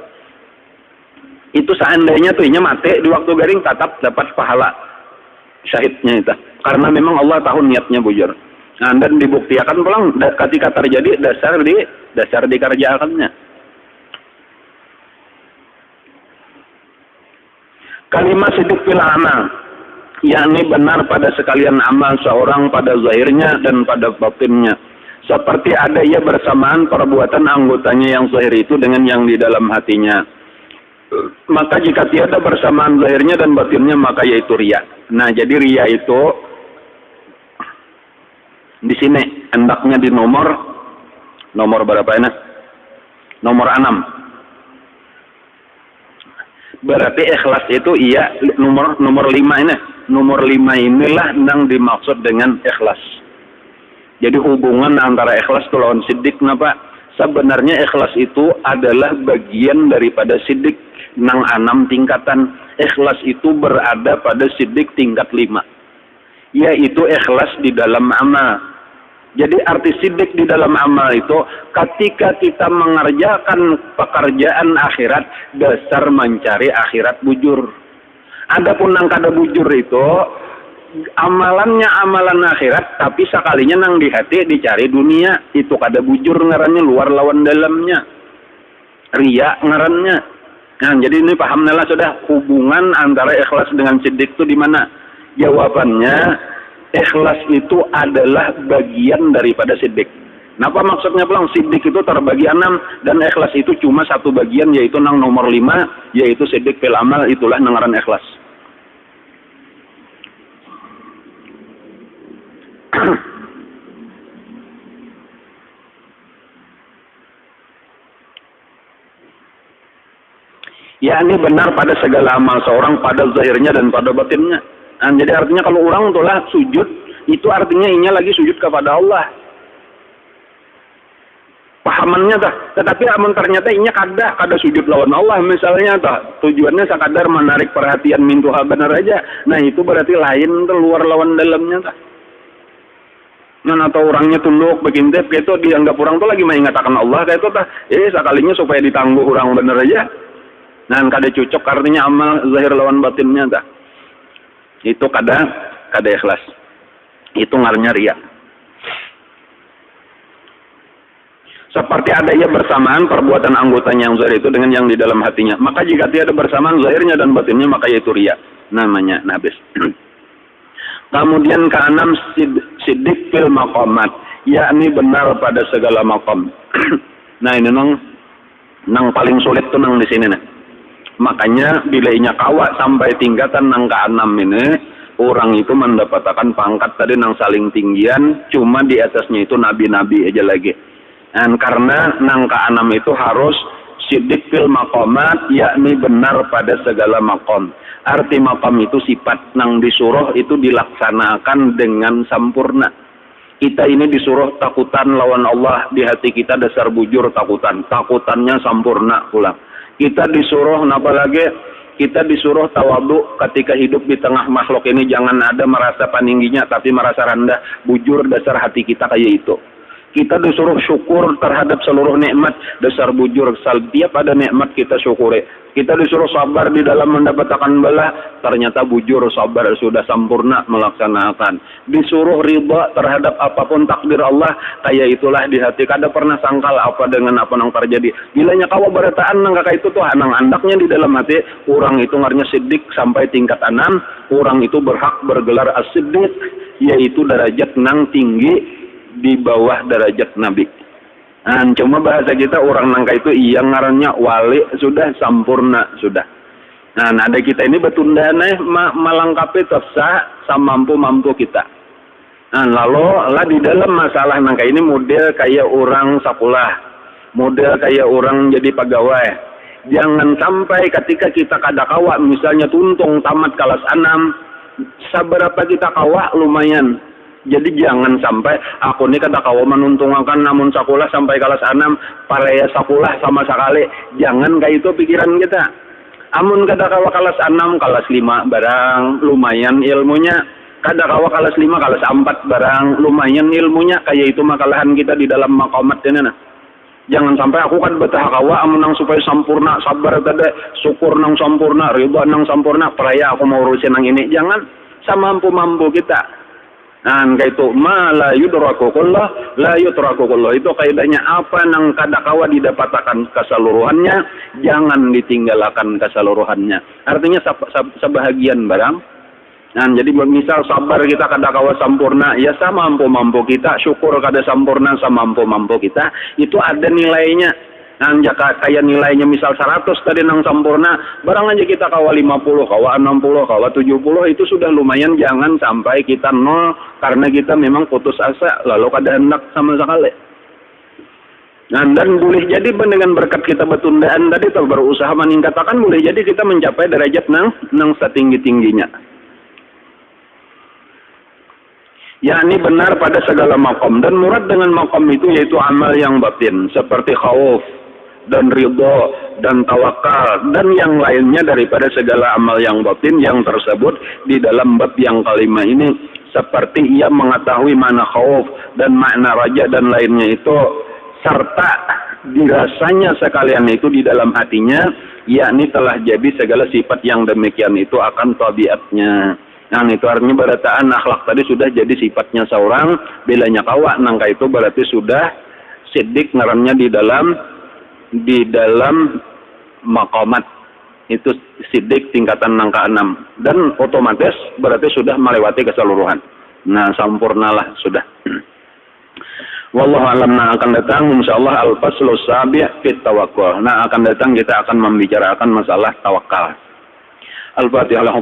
Itu seandainya tuh inya mati di waktu garing tetap dapat pahala syahidnya itu. Karena memang Allah tahu niatnya bujur. Nah, dan dibuktikan pulang ketika terjadi dasar dikerjakannya. Kalimat sidik fil amal, yakni benar pada sekalian amal seorang pada zahirnya dan pada batinnya. Seperti ada ia bersamaan perbuatan anggotanya yang zahir itu dengan yang di dalam hatinya. Maka jika tiada bersamaan zahirnya dan batinnya, maka yaitu riya. Nah, jadi riya itu di sini hendaknya di nomor berapa ini? Nomor 6. Berarti ikhlas itu iya nomor 5 ini. Nomor 5 inilah yang dimaksud dengan ikhlas. Jadi hubungan antara ikhlas itu lawan siddiq napa? Sebenarnya ikhlas itu adalah bagian daripada siddiq nang 6 tingkatan. Ikhlas itu berada pada siddiq tingkat 5. Yaitu ikhlas di dalam amal. Jadi arti siddiq di dalam amal itu ketika kita mengerjakan pekerjaan akhirat dasar mencari akhirat bujur. Adapun nang kada bujur itu amalannya amalan akhirat tapi sekalinya nang di hati dicari dunia, itu kada bujur ngarannya, luar lawan dalamnya. Ria ngarannya. Nah, jadi ini pahamlah sudah hubungan antara ikhlas dengan siddiq itu di mana? Jawabannya ikhlas itu adalah bagian daripada siddiq. Napa maksudnya pulang? Siddiq itu terbagi 6 dan ikhlas itu cuma satu bagian, yaitu nang nomor 5, yaitu siddiq fil amal, itulah nangaran ikhlas. Ya, ini benar pada segala amal seorang, pada zahirnya dan pada batinnya. Nah, jadi artinya kalau orang itulah sujud, itu artinya inya lagi sujud kepada Allah. Pahamannya tah. Tetapi amun ternyata inya kada sujud lawan Allah misalnya tah. Tujuannya sekadar menarik perhatian min Tuhan benar aja. Nah, itu berarti lain tuh, luar lawan dalamnya tah. Nah, atau orangnya tunduk begintip itu dianggap orang tuh lagi mengingatkan Allah kayak itu tah. Sekalinya supaya ditangguh orang benar aja. Nah, kada cocok artinya amal zahir lawan batinnya tah. Itu kada ikhlas. Itu ngarannya riya. Seperti adanya bersamaan perbuatan anggotanya yang zahir itu dengan yang di dalam hatinya. Maka jika tiada bersamaan zahirnya dan batinnya, maka yaitu riya. Namanya nabis. Kemudian keenam siddiq fil maqamat, yakni benar pada segala maqam. Nah, ini nang paling sulit tuh nang di sini nah. Makanya bila inya kawa sampai tingkatan nang ke-6 ini, orang itu mendapatkan pangkat tadi nang saling tinggian, cuma di atasnya itu nabi-nabi aja lagi. Dan karena nang ke-6 itu harus siddiq fil maqamat, yakni benar pada segala maqam. Arti maqam itu sifat nang disuruh itu dilaksanakan dengan sempurna. Kita ini disuruh takutan lawan Allah, di hati kita dasar bujur takutannya sempurna pula. Kita disuruh napa lagi? Kita disuruh tawadu ketika hidup di tengah makhluk ini, jangan ada merasa paningginya tapi merasa rendah, bujur dasar hati kita kayak itu. Kita disuruh syukur terhadap seluruh nikmat, dasar bujur setiap ada nikmat kita syukuri. Kita disuruh sabar di dalam mendapatkan bala, ternyata bujur sabar sudah sempurna melaksanakan. Disuruh riba terhadap apapun takdir Allah, kayak itulah di hati. Kada pernah sangkal apa dengan apa yang terjadi. Bilanya kawa berataan nang kakak itu tuh anang andaknya di dalam hati, orang itu ngarnya siddiq sampai tingkat 6, orang itu berhak bergelar as-siddiq, yaitu derajat nang tinggi di bawah derajat nabi. Nah, cuma bahasa kita orang nangka itu iya ngarannya wali sudah sempurna sudah. Nah, ada kita ini betunda nih melengkapi tersa samampu-mampu kita. Nah, lalu lah di dalam masalah nangka ini model kayak orang sekolah, model kayak orang jadi pegawai. Jangan sampai ketika kita kada kawa misalnya tuntung tamat kelas 6, seberapa kita kawa lumayan. Jadi jangan sampai aku ini kada kawa menuntungkan namun sekolah sampai kelas 6 paraya sekolah sama sekali. Jangan kayak itu pikiran kita. Amun kada kawa kelas 6 kelas 5 barang lumayan ilmunya. Kada kawa kelas 5 kelas 4 barang lumayan ilmunya. Kayak itu makalahan kita di dalam maqamat ini nah. Jangan sampai aku kan betah kawa amun nang supaya sempurna sabar tadi syukur nang sempurna ridha nang sempurna paraya aku mau urusin nang ini. Jangan samampu-mampu kita. Nah, kayak itu la yudrakukullah la yutrakukullah, itu kaidahnya apa nang kada kawa didapatkan keseluruhannya jangan ditinggalkan keseluruhannya. Artinya sebahagian barang. Nah, jadi misal sabar kita kada kawa sempurna, ya sama mampu kita, syukur kada sempurna sama mampu kita, itu ada nilainya. Nah, kayak nilainya misal 100 tadi nang sempurna, barang aja kita kawa 50, kawa 60, kawa 70, itu sudah lumayan. Jangan sampai kita 0 karena kita memang putus asa lalu kada hendak sama sekali. Nah, dan boleh jadi dengan berkat kita bertundaan tadi atau berusaha meningkatkan, boleh jadi kita mencapai derajat nang setinggi-tingginya. Yakni benar pada segala makom, dan murad dengan makom itu yaitu amal yang batin seperti khauf dan ridho dan tawakal dan yang lainnya daripada segala amal yang batin yang tersebut di dalam bab yang kelima ini, seperti ia mengetahui mana khauf dan makna raja dan lainnya itu, serta dirasanya sekalian itu di dalam hatinya, yakni telah jadi segala sifat yang demikian itu akan tabiatnya. Nah, itu artinya berataan akhlak tadi sudah jadi sifatnya seorang, bilanya kawa nangka itu berarti sudah siddiq ngarannya di dalam maqamat itu siddiq tingkatan nangka 6, dan otomatis berarti sudah melewati keseluruhan. Nah, sampurnalah sudah. Wallahu alam. Nah, akan datang insyaallah al-faslu sabi' fit tawakkul. Nah, akan datang kita akan membicarakan masalah tawakal. Al-Fatihah.